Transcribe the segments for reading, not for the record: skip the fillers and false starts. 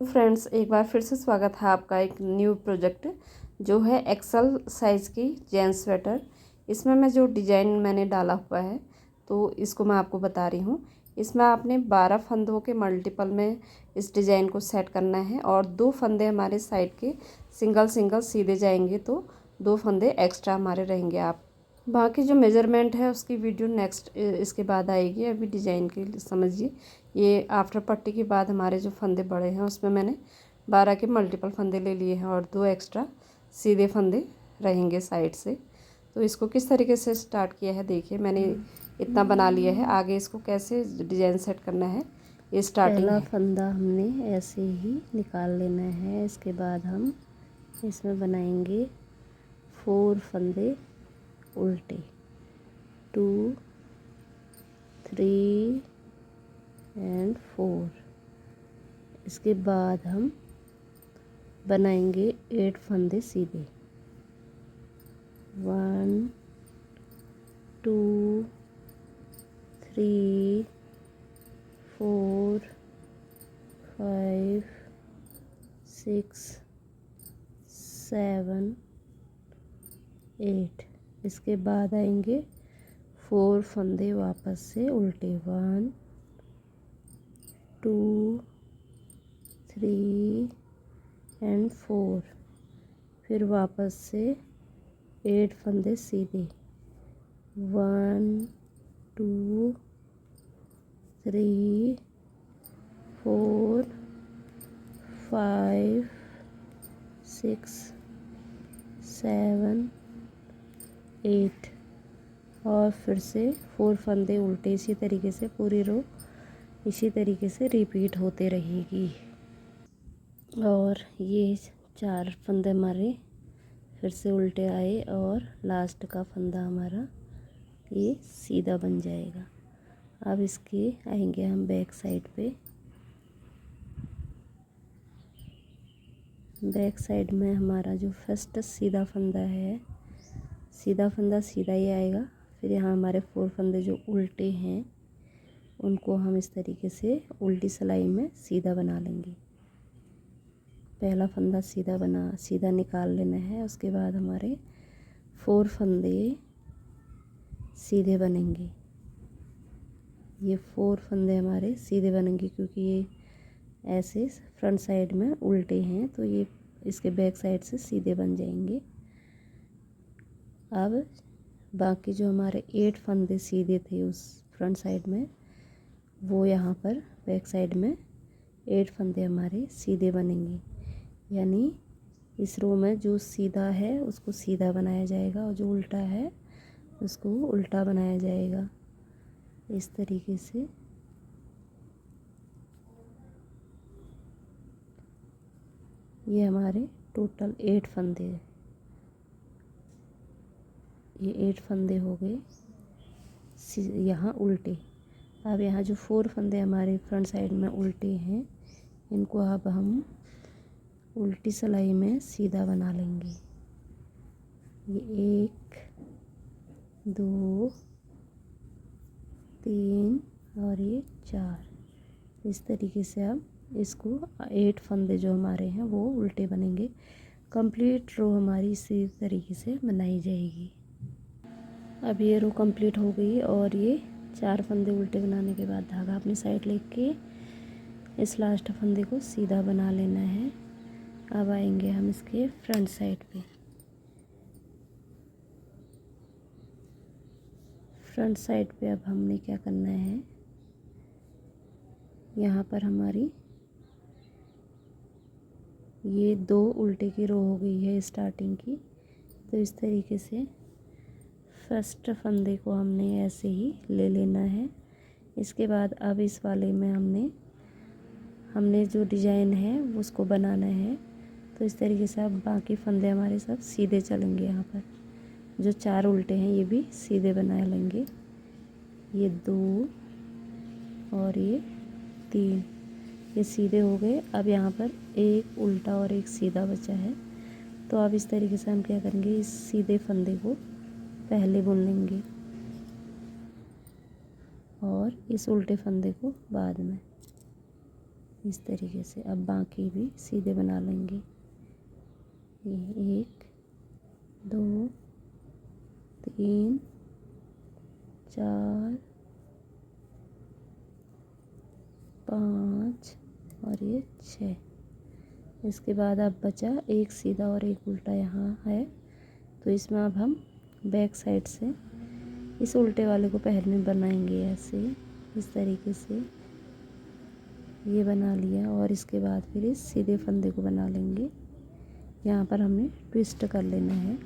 Friends, एक बार फिर से स्वागत है आपका एक न्यू प्रोजेक्ट जो है एक्सल साइज़ की जेंट्स स्वेटर। इसमें मैं जो डिज़ाइन मैंने डाला हुआ है तो इसको मैं आपको बता रही हूँ। इसमें आपने 12 फंदों के मल्टीपल में इस डिज़ाइन को सेट करना है और 2 फंदे हमारे साइड के सिंगल सिंगल सीधे जाएंगे तो 2 फंदे एक्स्ट्रा हमारे रहेंगे। आप बाकी जो मेजरमेंट है उसकी वीडियो नेक्स्ट इसके बाद आएगी। अभी डिज़ाइन के लिए समझिए, ये आफ्टर पट्टी के बाद हमारे जो फंदे बड़े हैं उसमें मैंने 12 के मल्टीपल फंदे ले लिए हैं और 2 एक्स्ट्रा सीधे फंदे रहेंगे साइड से। तो इसको किस तरीके से स्टार्ट किया है देखिए, मैंने इतना बना लिया है। आगे इसको कैसे डिज़ाइन सेट करना है ये स्टार्टिंग पहला है। फंदा हमने ऐसे ही निकाल लेना है। इसके बाद हम इसमें बनाएंगे 4 फंदे उल्टे, 2 3 एंड 4। इसके बाद हम बनाएंगे 8 फंदे सीधे, 1 2 3 4 5 6 7 8। इसके बाद आएंगे 4 फंदे वापस से उल्टे, 1 2 3 एंड 4। फिर वापस से 8 फंदे सीधे, 1 2 3 4 5 6 7 8। और फिर से 4 फंदे उल्टे। इसी तरीके से पूरी रो इसी तरीके से रिपीट होते रहेगी। और ये 4 फंदे हमारे फिर से उल्टे आए और लास्ट का फंदा हमारा ये सीधा बन जाएगा। अब इसके आएंगे हम बैक साइड पे। बैक साइड में हमारा जो फर्स्ट सीधा फंदा है, सीधा फंदा सीधा ही आएगा। फिर यहाँ हमारे 4 फंदे जो उल्टे हैं उनको हम इस तरीके से उल्टी सिलाई में सीधा बना लेंगे। पहला फंदा सीधा निकाल लेना है। उसके बाद हमारे 4 फंदे सीधे बनेंगे। ये 4 फंदे हमारे सीधे बनेंगे क्योंकि ये ऐसे फ्रंट साइड में उल्टे हैं तो ये इसके बैक साइड से सीधे बन जाएंगे। अब बाकी जो हमारे 8 फंदे सीधे थे उस फ्रंट साइड में, वो यहाँ पर बैक साइड में 8 फंदे हमारे सीधे बनेंगे। यानी इस रो में जो सीधा है उसको सीधा बनाया जाएगा और जो उल्टा है उसको उल्टा बनाया जाएगा। इस तरीके से ये हमारे टोटल 8 फंदे हैं। ये 8 फंदे हो गए यहाँ उल्टे। अब यहाँ जो 4 फंदे हमारे फ्रंट साइड में उल्टे हैं इनको अब हम उल्टी सिलाई में सीधा बना लेंगे। ये 1 2 3 और ये 4। इस तरीके से अब इसको 8 फंदे जो हमारे हैं वो उल्टे बनेंगे। कंप्लीट रो हमारी इसी तरीके से बनाई जाएगी। अब ये रो कंप्लीट हो गई और ये 4 फंदे उल्टे बनाने के बाद धागा अपनी साइड लेके इस लास्ट फंदे को सीधा बना लेना है। अब आएंगे हम इसके फ्रंट साइड पे। फ्रंट साइड पे अब हमने क्या करना है, यहाँ पर हमारी ये 2 उल्टे की रो हो गई है स्टार्टिंग की। तो इस तरीके से फर्स्ट फंदे को हमने ऐसे ही ले लेना है। इसके बाद अब इस वाले में हमने जो डिज़ाइन है उसको बनाना है। तो इस तरीके से अब बाकी फंदे हमारे सब सीधे चलेंगे। यहाँ पर जो 4 उल्टे हैं ये भी सीधे बना लेंगे। ये 2 और ये 3 ये सीधे हो गए। अब यहाँ पर एक उल्टा और एक सीधा बचा है। तो अब इस तरीके से हम क्या करेंगे, इस सीधे फंदे को पहले बुन लेंगे और इस उल्टे फंदे को बाद में। इस तरीके से। अब बाकी भी सीधे बना लेंगे। ये 1 2 3 4 5 और ये 6। इसके बाद अब बचा एक सीधा और एक उल्टा यहाँ है, तो इसमें अब हम बैक साइड से इस उल्टे वाले को पहले बनाएंगे ऐसे, इस तरीके से ये बना लिया। और इसके बाद फिर इस सीधे फंदे को बना लेंगे। यहाँ पर हमें ट्विस्ट कर लेना है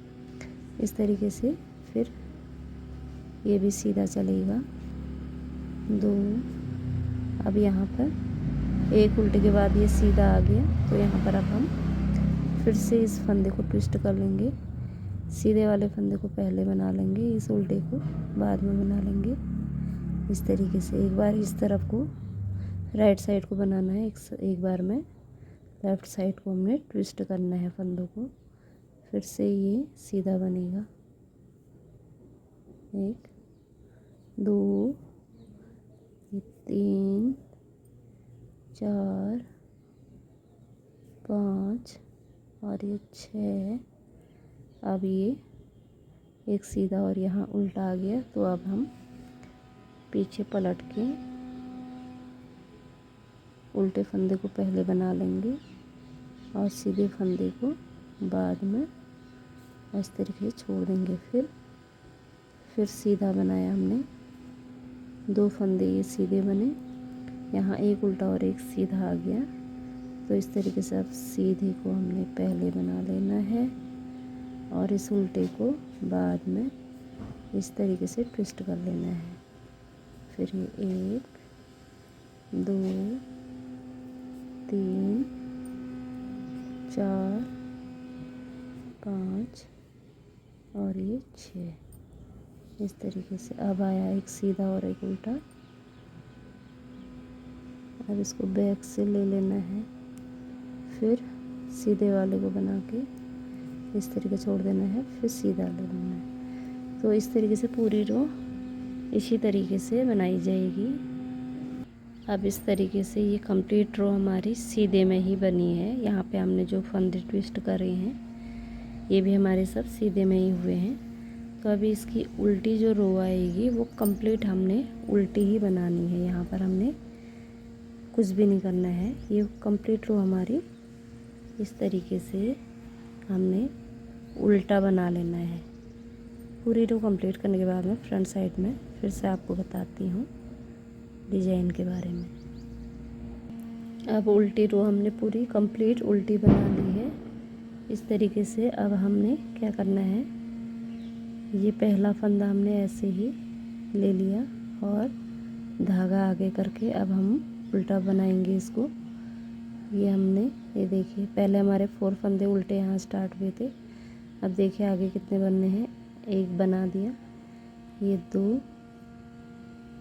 इस तरीके से। फिर ये भी सीधा चलेगा 2। अब यहाँ पर एक उल्टे के बाद ये सीधा आ गया, तो यहाँ पर अब हम फिर से इस फंदे को ट्विस्ट कर लेंगे। सीधे वाले फंदे को पहले बना लेंगे, इस उल्टे को बाद में बना लेंगे इस तरीके से। एक बार इस तरफ को राइट साइड को बनाना है, एक बार में लेफ़्ट साइड को हमने ट्विस्ट करना है फंदों को। फिर से ये सीधा बनेगा 1 2 3 4 5 और ये 6। अब ये एक सीधा और यहाँ उल्टा आ गया, तो अब हम पीछे पलट के उल्टे फंदे को पहले बना लेंगे और सीधे फंदे को बाद में इस तरीके से छोड़ देंगे। फिर सीधा बनाया हमने, 2 फंदे ये सीधे बने, यहाँ एक उल्टा और एक सीधा आ गया, तो इस तरीके से अब सीधे को हमने पहले बना लेना है और इस उल्टे को बाद में इस तरीके से ट्विस्ट कर लेना है। फिर ये 1 2 3 4 5 और ये 6 इस तरीके से। अब आया एक सीधा और एक उल्टा। अब इसको बैक से ले लेना है, फिर सीधे वाले को बना के इस तरीके छोड़ देना है, फिर सीधा ले लेना है। तो इस तरीके से पूरी रो इसी तरीके से बनाई जाएगी। अब इस तरीके से ये कंप्लीट रो हमारी सीधे में ही बनी है। यहाँ पे हमने जो फंदे ट्विस्ट करे हैं ये भी हमारे सब सीधे में ही हुए हैं। तो अभी इसकी उल्टी जो रो आएगी वो कंप्लीट हमने उल्टी ही बनानी है। यहाँ पर हमने कुछ भी नहीं करना है। ये कंप्लीट रो हमारी इस तरीके से हमने उल्टा बना लेना है। पूरी रो कंप्लीट करने के बाद में फ्रंट साइड में फिर से आपको बताती हूँ डिजाइन के बारे में। अब उल्टी रो हमने पूरी कंप्लीट उल्टी बना ली है इस तरीके से। अब हमने क्या करना है, ये पहला फंदा हमने ऐसे ही ले लिया और धागा आगे करके अब हम उल्टा बनाएंगे इसको। ये हमने, ये देखिए पहले हमारे 4 फंदे उल्टे यहाँ स्टार्ट हुए थे। अब देखिए आगे कितने बनने हैं, 1 बना दिया, ये 2,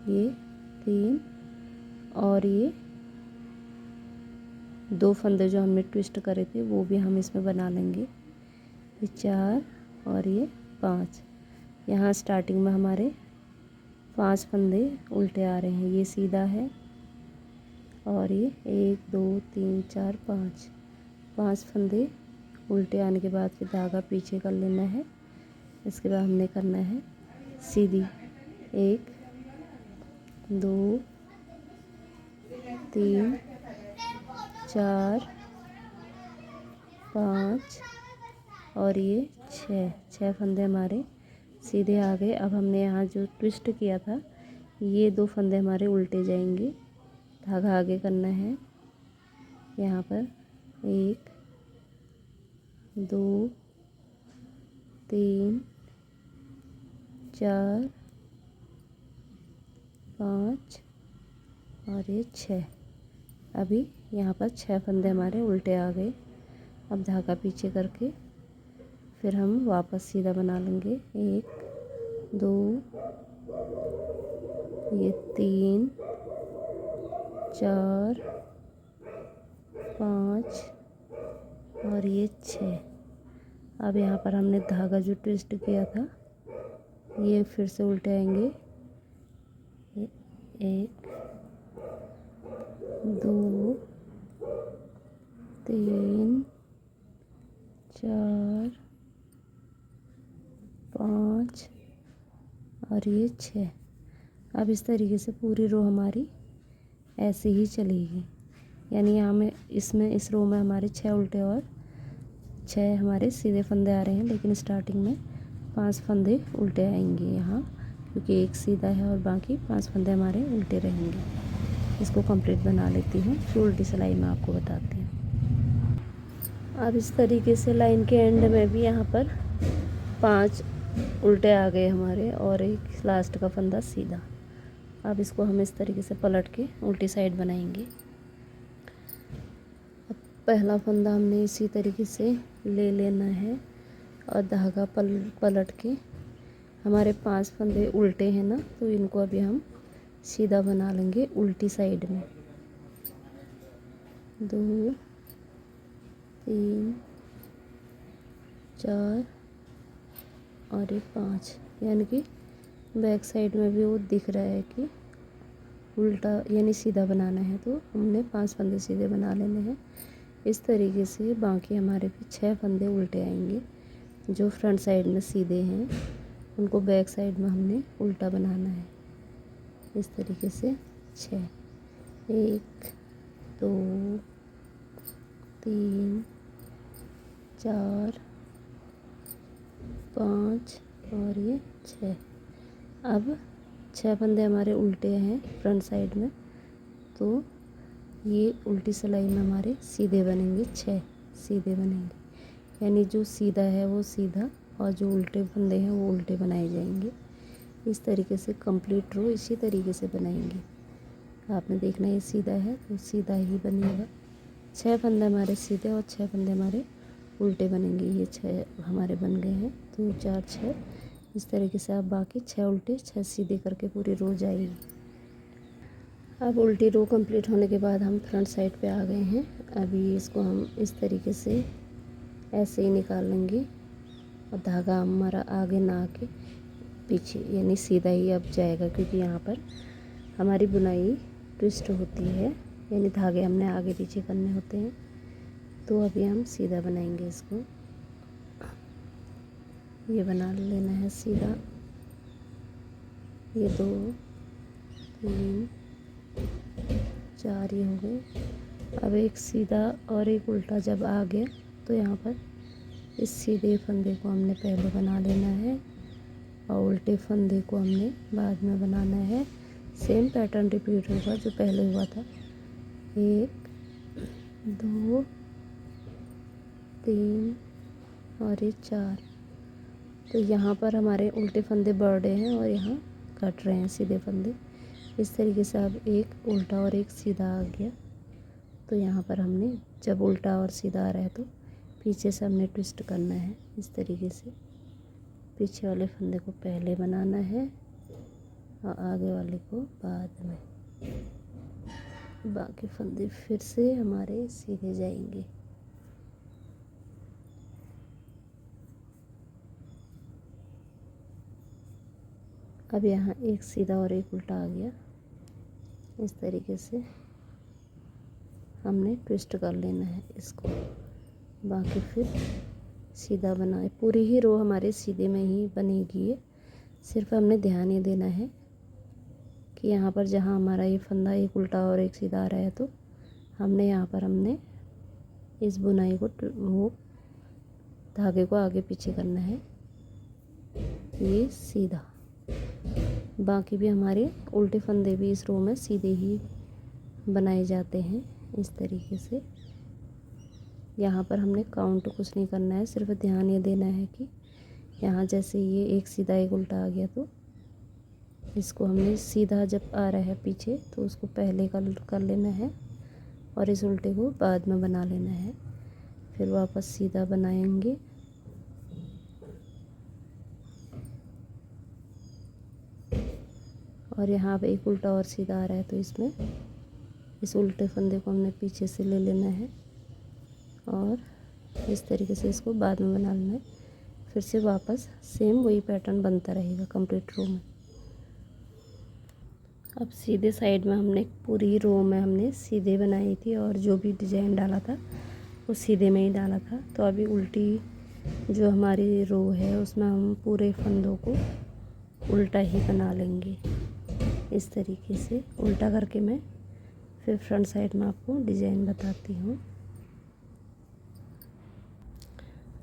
ये 3 और ये 2 फंदे जो हमने ट्विस्ट करे थे वो भी हम इसमें बना लेंगे। ये 4 और ये 5। यहाँ स्टार्टिंग में हमारे 5 फंदे उल्टे आ रहे हैं। ये सीधा है और ये 1 2 3 4 5 फंदे उल्टे आने के बाद फिर धागा पीछे कर लेना है। इसके बाद हमने करना है सीधी 1 2 3 4 5 और ये 6 फंदे हमारे सीधे आ गए। अब हमने यहाँ जो ट्विस्ट किया था ये 2 फंदे हमारे उल्टे जाएंगे। धागा आगे करना है, यहाँ पर 1 2 3 4 5 और ये 6। अभी यहाँ पर 6 फंदे हमारे उल्टे आ गए। अब धागा पीछे करके फिर हम वापस सीधा बना लेंगे। 1 2 ये 3 4 5 और ये 6। अब यहाँ पर हमने धागा जो ट्विस्ट किया था ये फिर से उल्टे आएंगे। 1 2 3 4 5 और ये 6। अब इस तरीके से पूरी रो हमारी ऐसे ही चलेगी, यानी यहाँ में इसमें इस रो में हमारे 6 उल्टे और 6 हमारे सीधे फंदे आ रहे हैं, लेकिन स्टार्टिंग में 5 फंदे उल्टे आएंगे यहाँ, क्योंकि एक सीधा है और बाकी 5 फंदे हमारे उल्टे रहेंगे। इसको कंप्लीट बना लेती हूँ, फिर उल्टी सिलाई में आपको बताती हूँ। अब इस तरीके से लाइन के एंड में भी यहाँ पर 5 उल्टे आ गए हमारे और एक लास्ट का फंदा सीधा। अब इसको हम इस तरीके से पलट के उल्टी साइड बनाएंगे। अब पहला फंदा हमने इसी तरीके से ले लेना है और धागा पलट के, हमारे 5 फंदे उल्टे हैं ना, तो इनको अभी हम सीधा बना लेंगे उल्टी साइड में। 2 3 4 और ये 5, यानी कि बैक साइड में भी वो दिख रहा है कि उल्टा यानी सीधा बनाना है, तो हमने 5 फंदे सीधे बना लेने हैं। इस तरीके से बाकी हमारे भी 6 फंदे उल्टे आएंगे। जो फ्रंट साइड में सीधे हैं उनको बैक साइड में हमने उल्टा बनाना है। इस तरीके से 6, 1 2 3 4 5 और ये 6। अब 6 फंदे हमारे उल्टे हैं फ्रंट साइड में, तो ये उल्टी सिलाई में हमारे सीधे बनेंगे, 6 सीधे बनेंगे, यानी जो सीधा है वो सीधा और जो उल्टे फंदे हैं वो उल्टे बनाए जाएंगे। इस तरीके से कंप्लीट रो इसी तरीके से बनाएंगे। आपने देखना ये सीधा है तो सीधा ही बनेगा। 6 फंदे हमारे सीधे और 6 फंदे हमारे उल्टे बनेंगे। ये 6 हमारे बन गए हैं, 2 4 6। इस तरीके से आप बाकी 6 उल्टे 6 सीधे करके पूरी रो जाएगी। अब उल्टी रो कंप्लीट होने के बाद हम फ्रंट साइड पे आ गए हैं। अभी इसको हम इस तरीके से ऐसे ही निकाल लेंगे और धागा हमारा आगे ना आके पीछे, यानी सीधा ही अब जाएगा, क्योंकि यहाँ पर हमारी बुनाई ट्विस्ट होती है, यानी धागे हमने आगे पीछे करने होते हैं। तो अभी हम सीधा बनाएंगे इसको। ये बना लेना है सीधा। ये 2 3 4 ये हो गए। अब एक सीधा और एक उल्टा जब आ गया तो यहाँ पर इस सीधे फंदे को हमने पहले बना लेना है और उल्टे फंदे को हमने बाद में बनाना है। सेम पैटर्न रिपीट होगा जो पहले हुआ था। 1 2 3 और ये 4। तो यहाँ पर हमारे उल्टे फंदे बढ़ रहे हैं और यहाँ कट रहे हैं सीधे फंदे। इस तरीके से अब एक उल्टा और एक सीधा आ गया। तो यहाँ पर हमने जब उल्टा और सीधा आ रहा है तो पीछे से हमने ट्विस्ट करना है। इस तरीके से पीछे वाले फंदे को पहले बनाना है और आगे वाले को बाद में। बाकी फंदे फिर से हमारे सीधे जाएंगे। अब यहाँ एक सीधा और एक उल्टा आ गया। इस तरीके से हमने ट्विस्ट कर लेना है इसको। बाकी फिर सीधा बनाए, पूरी ही रो हमारे सीधे में ही बनेगी। ये सिर्फ हमने ध्यान ये देना है कि यहाँ पर जहाँ हमारा ये फंदा एक उल्टा और एक सीधा आ रहा है तो हमने यहाँ पर हमने इस बुनाई को वो धागे को आगे पीछे करना है, ये सीधा। बाकी भी हमारे उल्टे फंदे भी इस रो में सीधे ही बनाए जाते हैं। इस तरीके से यहाँ पर हमने काउंट कुछ नहीं करना है, सिर्फ ध्यान ये देना है कि यहाँ जैसे ये एक सीधा एक उल्टा आ गया तो इसको हमने सीधा जब आ रहा है पीछे तो उसको पहले कर लेना है और इस उल्टे को बाद में बना लेना है। फिर वापस सीधा बनाएंगे। और यहाँ पे एक उल्टा और सीधा आ रहा है तो इसमें इस उल्टे फंदे को हमने पीछे से ले लेना है और इस तरीके से इसको बाद में बना लेना है। फिर से वापस सेम वही पैटर्न बनता रहेगा कंप्लीट रो में। अब सीधे साइड में हमने पूरी रो में हमने सीधे बनाई थी और जो भी डिज़ाइन डाला था इसको सीधे में ही डाला था। तो अभी उल्टी जो हमारी रो है उसमें हम पूरे फंदों को उल्टा ही बना लेंगे। इस तरीके से उल्टा करके मैं फिर फ्रंट साइड में आपको डिज़ाइन बताती हूँ।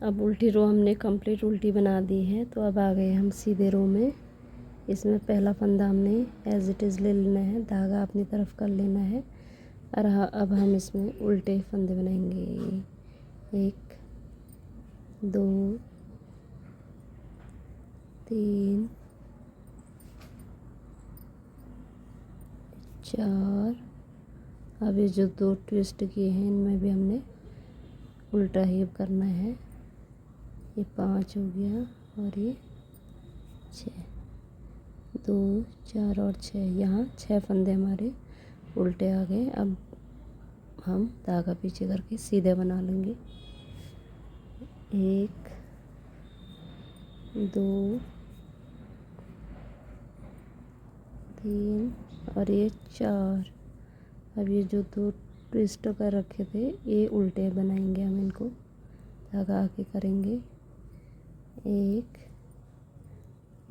अब उल्टी रो हमने कंप्लीट उल्टी बना दी है। तो अब आ गए हम सीधे रो में। इसमें पहला फंदा हमने एज इट इज़ ले लेना है, धागा अपनी तरफ कर लेना है और अब हम इसमें उल्टे फंदे बनाएंगे। 1 2 3 4। अब ये जो 2 ट्विस्ट किए हैं इनमें भी हमने उल्टा ही करना है। ये 5 हो गया और ये 6, 2 4 और 6। यहाँ 6 फंदे हमारे उल्टे आ गए। अब हम धागा पीछे करके सीधे बना लेंगे। 1 2 3 और ये 4। अब ये जो 2 ट्विस्ट कर रखे थे ये उल्टे बनाएंगे हम इनको, धागा आके करेंगे। 1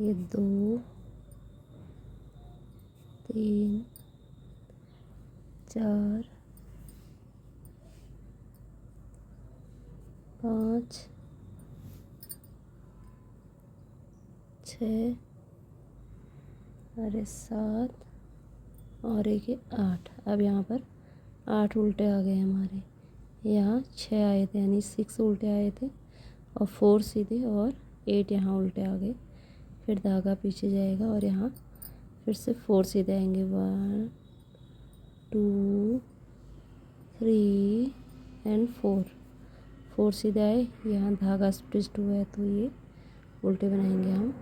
ये 2 3 4 5 6 और 7 और एक 8। अब यहाँ पर 8 उल्टे आ गए हमारे। यहाँ 6 आए थे यानी 6 उल्टे आए थे और 4 सीधे और 8 यहाँ उल्टे आ गए। फिर धागा पीछे जाएगा और यहाँ फिर से 4 सीधे आएंगे। 1 2 3 एंड 4 सीधे आए। यहाँ धागा ट्विस्ट हुआ है तो ये उल्टे बनाएंगे हम।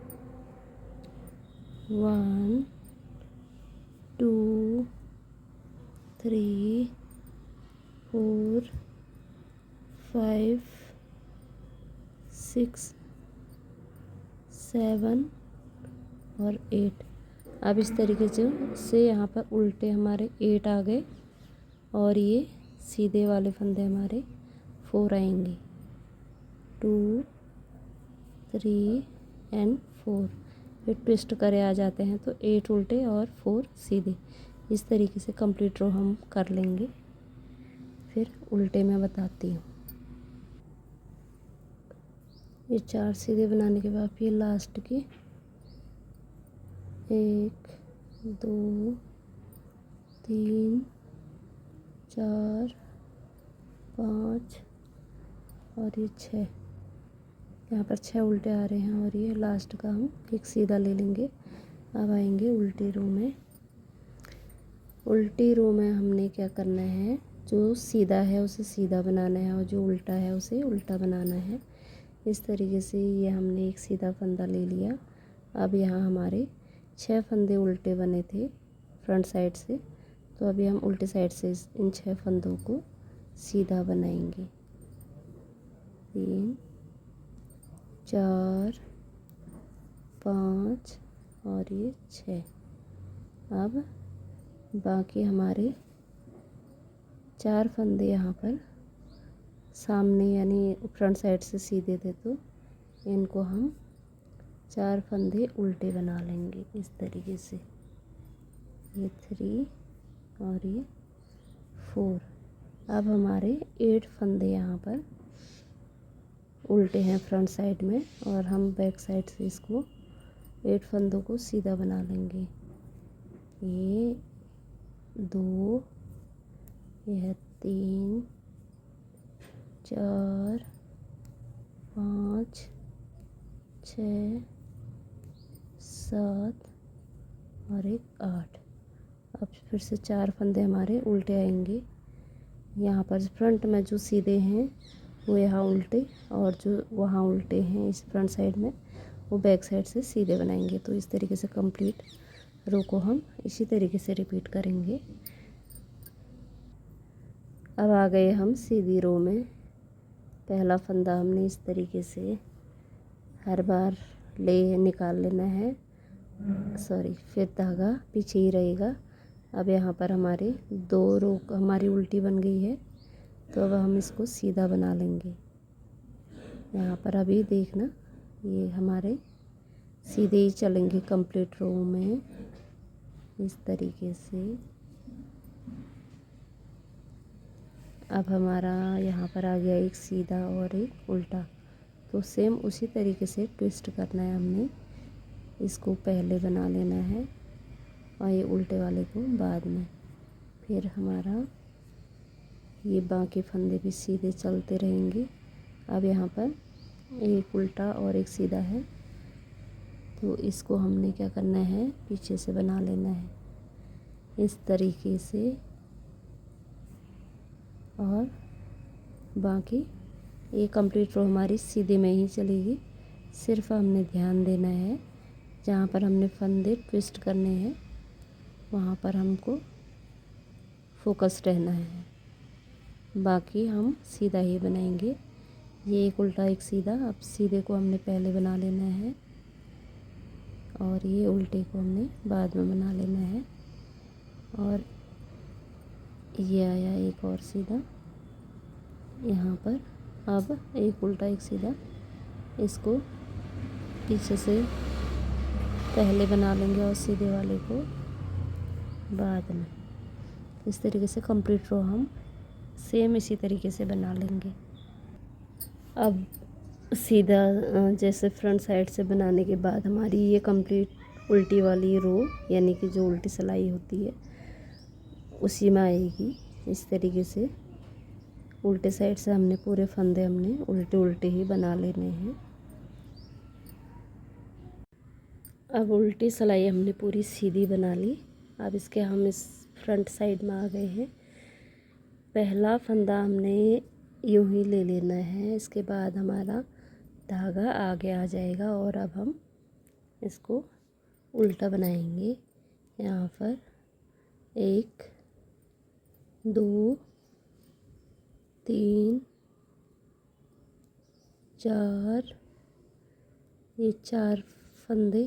1 2 3 4 5 6 7 और 8। अब इस तरीके से यहाँ पर उल्टे हमारे 8 आ गए और ये सीधे वाले फंदे हमारे 4 आएंगे। 2 3 एंड 4। फिर ट्विस्ट करे आ जाते हैं तो 8 उल्टे और 4 सीधे। इस तरीके से कंप्लीट रो हम कर लेंगे। फिर उल्टे में बताती हूँ। ये 4 सीधे बनाने के बाद फिर लास्ट की 1 2 3 4 5 और ये 6। यहाँ पर 6 उल्टे आ रहे हैं और ये लास्ट का हम एक सीधा ले लेंगे। अब आएंगे उल्टी रो में। उल्टी रो में हमने क्या करना है, जो सीधा है उसे सीधा बनाना है और जो उल्टा है उसे उल्टा बनाना है। इस तरीके से ये हमने एक सीधा फंदा ले लिया। अब यहाँ हमारे 6 फंदे उल्टे बने थे फ्रंट साइड से, तो अभी हम उल्टे साइड से इन 6 फंदों को सीधा बनाएंगे। 3 4 5 और ये 6। अब बाकी हमारे 4 फंदे यहाँ पर सामने यानी फ्रंट साइड से सीधे थे तो इनको हम 4 फंदे उल्टे बना लेंगे इस तरीके से। ये 3 और ये 4। अब हमारे 8 फंदे यहाँ पर उल्टे हैं फ्रंट साइड में और हम बैक साइड से इसको 8 फंदों को सीधा बना लेंगे। ये 2, यह 3 4 5 6 7 और एक 8। अब फिर से 4 फंदे हमारे उल्टे आएंगे। यहाँ पर फ्रंट में जो सीधे हैं वो यहाँ उल्टे और जो वहाँ उल्टे हैं इस फ्रंट साइड में वो बैक साइड से सीधे बनाएंगे। तो इस तरीके से कंप्लीट रो को हम इसी तरीके से रिपीट करेंगे। अब आ गए हम सीधी रो में। पहला फंदा हमने इस तरीके से हर बार निकाल लेना है, फिर धागा पीछे ही रहेगा। अब यहाँ पर हमारे 2 रो हमारी उल्टी बन गई है तो अब हम इसको सीधा बना लेंगे। यहाँ पर अभी देखना, ये हमारे सीधे ही चलेंगे कंप्लीट रो में, इस तरीके से। अब हमारा यहाँ पर आ गया एक सीधा और एक उल्टा, तो सेम उसी तरीके से ट्विस्ट करना है हमने। इसको पहले बना लेना है और ये उल्टे वाले को बाद में। फिर हमारा ये बाकी फंदे भी सीधे चलते रहेंगे। अब यहाँ पर एक उल्टा और एक सीधा है, तो इसको हमने क्या करना है, पीछे से बना लेना है इस तरीके से। और बाकी ये कंप्लीट रो हमारी सीधे में ही चलेगी। सिर्फ हमने ध्यान देना है, जहाँ पर हमने फंदे ट्विस्ट करने हैं वहाँ पर हमको फोकस रहना है। बाकी हम सीधा ही बनाएंगे। ये एक उल्टा एक सीधा, अब सीधे को हमने पहले बना लेना है और ये उल्टे को हमने बाद में बना लेना है। और ये आया एक और सीधा यहाँ पर। अब एक उल्टा एक सीधा, इसको पीछे से पहले बना लेंगे और सीधे वाले को बाद में। इस तरीके से कंप्लीट रो हम सेम इसी तरीके से बना लेंगे। अब सीधा जैसे फ्रंट साइड से बनाने के बाद हमारी ये कंप्लीट उल्टी वाली रो, यानी कि जो उल्टी सिलाई होती है उसी में आएगी। इस तरीके से उल्टे साइड से हमने पूरे फंदे हमने उल्टे उल्टे ही बना लेने हैं। अब उल्टी सिलाई हमने पूरी सीधी बना ली। अब इसके हम इस फ्रंट साइड में आ गए हैं। पहला फंदा हमने यूं ही ले लेना है, इसके बाद हमारा धागा आगे आ जाएगा और अब हम इसको उल्टा बनाएंगे। यहाँ पर 1 2 3 4, ये 4 फंदे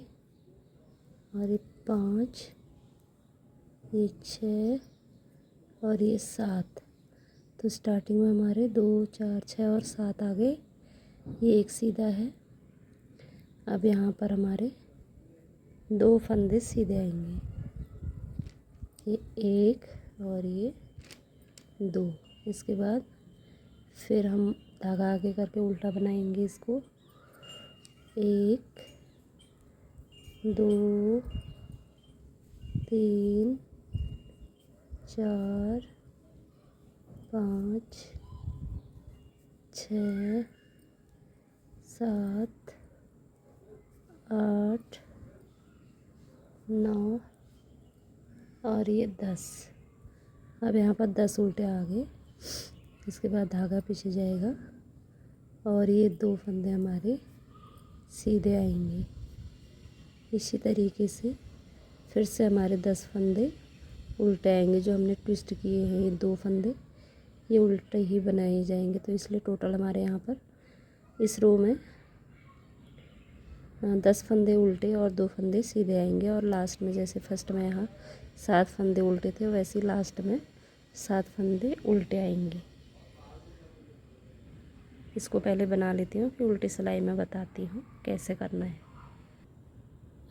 और ये 5, ये 6 और ये 7। तो स्टार्टिंग में हमारे 2 4 6 और 7 आ गए। ये एक सीधा है। अब यहाँ पर हमारे 2 फंदे सीधे आएंगे, ये 1 और ये 2। इसके बाद फिर हम धागा आगे करके उल्टा बनाएंगे इसको। 1 2 3 4 5 6 7 8 9 और ये 10। अब यहाँ पर 10 उल्टे आ गए। इसके बाद धागा पीछे जाएगा और ये 2 फंदे हमारे सीधे आएंगे। इसी तरीके से फिर से हमारे 10 फंदे उल्टे आएंगे। जो हमने ट्विस्ट किए हैं ये 2 फंदे, ये उल्टे ही बनाए जाएंगे। तो इसलिए टोटल हमारे यहाँ पर इस रो में 10 फंदे उल्टे और 2 फंदे सीधे आएंगे। और लास्ट में जैसे फर्स्ट में यहाँ 7 फंदे उल्टे थे, वैसे ही लास्ट में 7 फंदे उल्टे आएंगे। इसको पहले बना लेती हूँ, फिर उल्टी सिलाई में बताती हूँ कैसे करना है।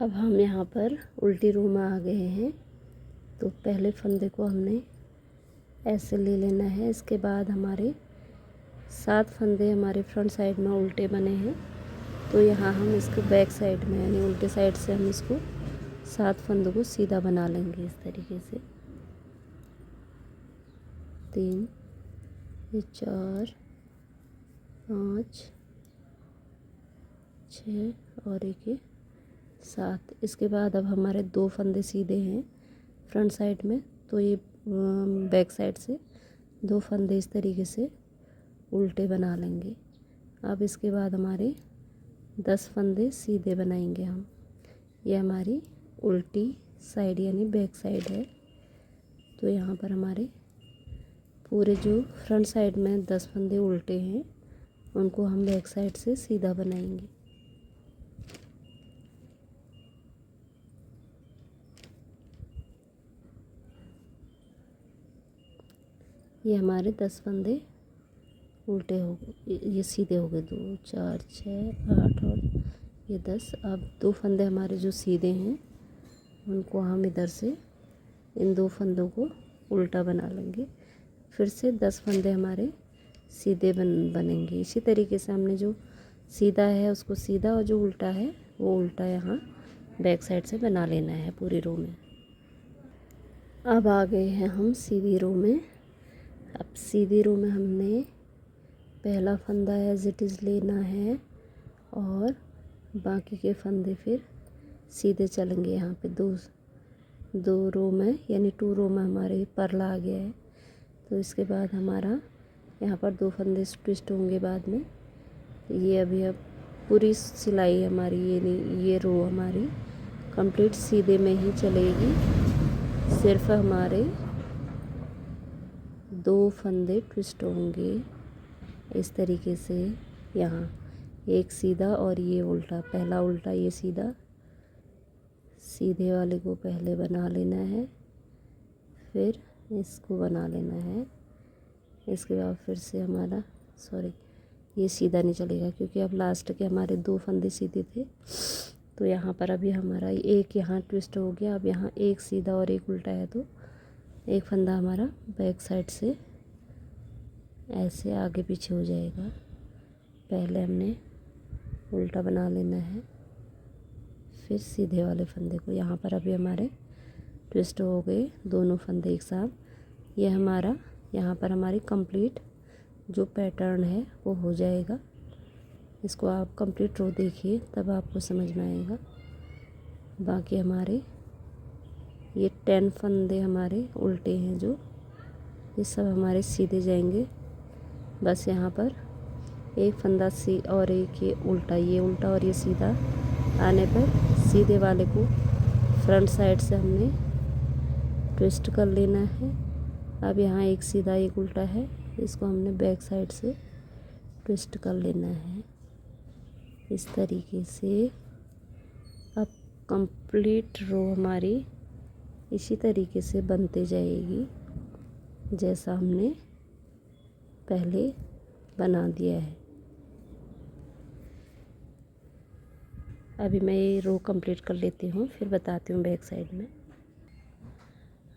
अब हम यहाँ पर उल्टी रो में आ गए हैं। तो पहले फंदे को हमने ऐसे ले लेना है। इसके बाद हमारे 7 फंदे हमारे फ्रंट साइड में उल्टे बने हैं, तो यहाँ हम इसको बैक साइड में यानी उल्टे साइड से हम इसको 7 फंदों को सीधा बना लेंगे इस तरीके से। 3 ये 4 5 6 और एक ये 7। इसके बाद अब हमारे 2 फंदे सीधे हैं फ्रंट साइड में, तो ये बैक साइड से 2 फंदे इस तरीके से उल्टे बना लेंगे। अब इसके बाद हमारे 10 फंदे सीधे बनाएंगे हम। ये हमारी उल्टी साइड यानी बैक साइड है। तो यहाँ पर हमारे पूरे जो फ्रंट साइड में 10 फंदे उल्टे हैं उनको हम बैक साइड से सीधा बनाएंगे। ये हमारे 10 फंदे उल्टे हो गए, ये सीधे हो गए 2 4 6 8 और ये 10। अब 2 फंदे हमारे जो सीधे हैं उनको हम इधर से इन 2 फंदों को उल्टा बना लेंगे। फिर से 10 फंदे हमारे सीधे बनेंगे। इसी तरीके से हमने जो सीधा है उसको सीधा और जो उल्टा है वो उल्टा यहाँ बैक साइड से बना लेना है पूरी रो में। अब आ गए हैं हम सीधी रो में। अब सीधी रो में हमने पहला फंदा एज इट इज़ लेना है और बाकी के फंदे फिर सीधे चलेंगे। यहाँ पे दो रो में यानी 2 रो में हमारे पर्ला आ गया है। तो इसके बाद हमारा यहाँ पर 2 फंदे ट्विस्ट होंगे बाद में। ये अभी अब पूरी सिलाई हमारी ये रो हमारी कंप्लीट सीधे में ही चलेगी। सिर्फ हमारे 2 फंदे ट्विस्ट होंगे इस तरीके से। यहाँ एक सीधा और ये उल्टा, पहला उल्टा ये सीधा, सीधे वाले को पहले बना लेना है, फिर इसको बना लेना है। इसके बाद फिर से हमारा ये सीधा नहीं चलेगा क्योंकि अब लास्ट के हमारे 2 फंदे सीधे थे। तो यहाँ पर अभी हमारा एक यहाँ ट्विस्ट हो गया। अब यहाँ एक सीधा और एक उल्टा है तो एक फंदा हमारा बैक साइड से ऐसे आगे पीछे हो जाएगा। पहले हमने उल्टा बना लेना है, फिर सीधे वाले फंदे को। यहाँ पर अभी हमारे ट्विस्ट हो गए दोनों फंदे एक साथ। ये हमारा यहाँ पर हमारी कंप्लीट जो पैटर्न है वो हो जाएगा। इसको आप कंप्लीट रो देखिए तब आपको समझ में आएगा। बाकी हमारे ये 10 फंदे हमारे उल्टे हैं जो, ये सब हमारे सीधे जाएंगे। बस यहाँ पर एक फंदा और एक ये उल्टा और ये सीधा आने पर सीधे वाले को फ्रंट साइड से हमने ट्विस्ट कर लेना है। अब यहाँ एक सीधा एक उल्टा है, इसको हमने बैक साइड से ट्विस्ट कर लेना है इस तरीके से। अब कंप्लीट रो हमारी इसी तरीके से बनते जाएगी जैसा हमने पहले बना दिया है। अभी मैं ये रो कंप्लीट कर लेती हूँ, फिर बताती हूँ बैक साइड में।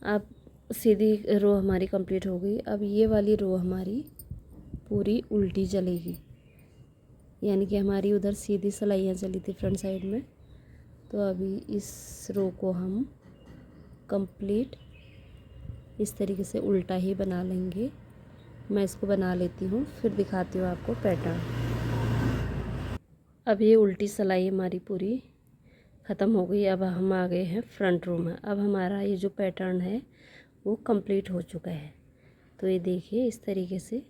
अब सीधी रो हमारी कंप्लीट हो गई। अब ये वाली रो हमारी पूरी उल्टी चलेगी, यानी कि हमारी उधर सीधी सिलाइयाँ चली थी फ्रंट साइड में। तो अभी इस रो को हम कंप्लीट इस तरीके से उल्टा ही बना लेंगे। मैं इसको बना लेती हूँ फिर दिखाती हूँ आपको पैटर्न। अब ये उल्टी सिलाई हमारी पूरी ख़त्म हो गई। अब हम आ गए हैं फ्रंट रो में। अब हमारा ये जो पैटर्न है वो कंप्लीट हो चुका है। तो ये देखिए इस तरीके से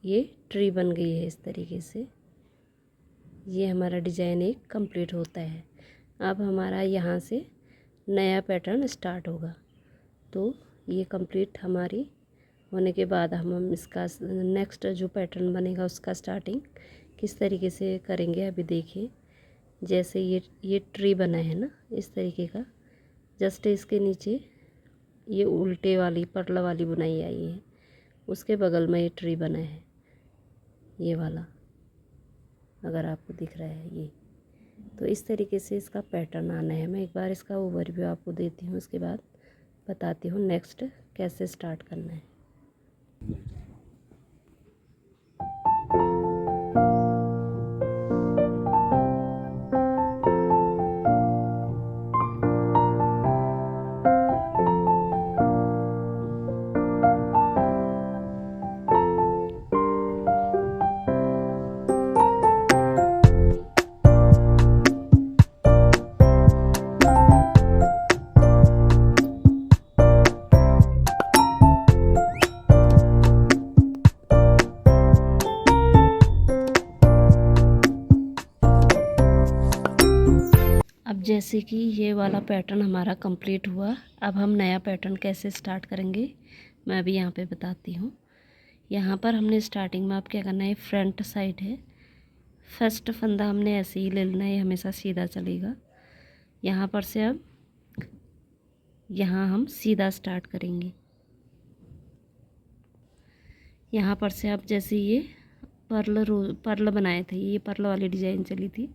ये ट्री बन गई है। इस तरीके से ये हमारा डिज़ाइन एक कंप्लीट होता है। अब हमारा यहाँ से नया पैटर्न स्टार्ट होगा। तो ये कंप्लीट हमारी होने के बाद हम इसका नेक्स्ट जो पैटर्न बनेगा उसका स्टार्टिंग किस तरीके से करेंगे अभी देखिए। जैसे ये ट्री बना है ना इस तरीके का, जस्ट इसके नीचे ये उल्टे वाली पर्ल वाली बुनाई आई है, उसके बगल में ये ट्री बना है ये वाला, अगर आपको दिख रहा है ये। तो इस तरीके से इसका पैटर्न आना है। मैं एक बार इसका ओवरव्यू आपको देती हूँ, उसके बाद बताती हूँ नेक्स्ट कैसे स्टार्ट करना है। अब जैसे कि ये वाला पैटर्न हमारा कंप्लीट हुआ, अब हम नया पैटर्न कैसे स्टार्ट करेंगे मैं अभी यहाँ पे बताती हूँ। यहाँ पर हमने स्टार्टिंग में आप क्या करना है, फ्रंट साइड है, फर्स्ट फंदा हमने ऐसे ही ले लेना है, हमेशा सीधा चलेगा। यहाँ पर से अब यहाँ हम सीधा स्टार्ट करेंगे। यहाँ पर से आप जैसे ये पर्ल बनाए थे, ये पर्ल वाली डिज़ाइन चली थी,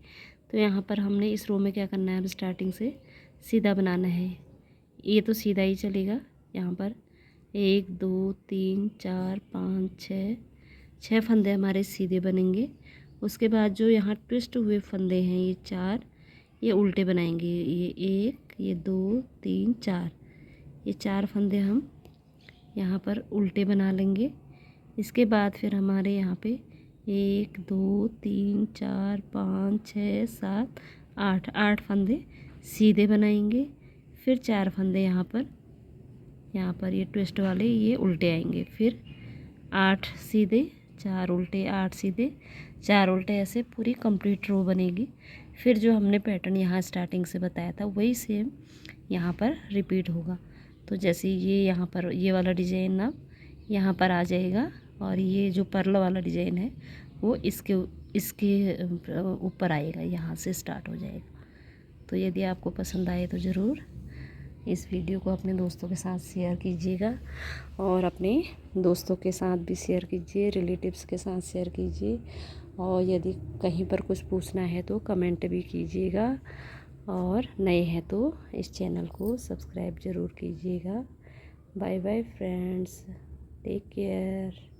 तो यहाँ पर हमने इस रो में क्या करना है, अब स्टार्टिंग से सीधा बनाना है। ये तो सीधा ही चलेगा। यहाँ पर 1 2 3 4 5 6 फंदे हमारे सीधे बनेंगे। उसके बाद जो यहाँ ट्विस्ट हुए फंदे हैं ये 4, ये उल्टे बनाएंगे। ये 1, ये 2 3 4, ये 4 फंदे हम यहाँ पर उल्टे बना लेंगे। इसके बाद फिर हमारे यहाँ पे 1 2 3 4 5 6 7 8 फंदे सीधे बनाएंगे। फिर 4 फंदे यहाँ पर ये ट्विस्ट वाले ये उल्टे आएंगे। फिर 8 सीधे 4 उल्टे, 8 सीधे 4 उल्टे, ऐसे पूरी कंप्लीट रो बनेगी। फिर जो हमने पैटर्न यहाँ स्टार्टिंग से बताया था वही सेम यहाँ पर रिपीट होगा। तो जैसे ये यहाँ पर ये वाला डिज़ाइन अब यहाँ पर आ जाएगा, और ये जो पर्ल वाला डिज़ाइन है वो इसके ऊपर आएगा, यहाँ से स्टार्ट हो जाएगा। तो यदि आपको पसंद आए तो ज़रूर इस वीडियो को अपने दोस्तों के साथ शेयर कीजिएगा, और अपने दोस्तों के साथ भी शेयर कीजिए, रिलेटिव्स के साथ शेयर कीजिए, और यदि कहीं पर कुछ पूछना है तो कमेंट भी कीजिएगा, और नए हैं तो इस चैनल को सब्सक्राइब ज़रूर कीजिएगा। Bye bye friends, take care.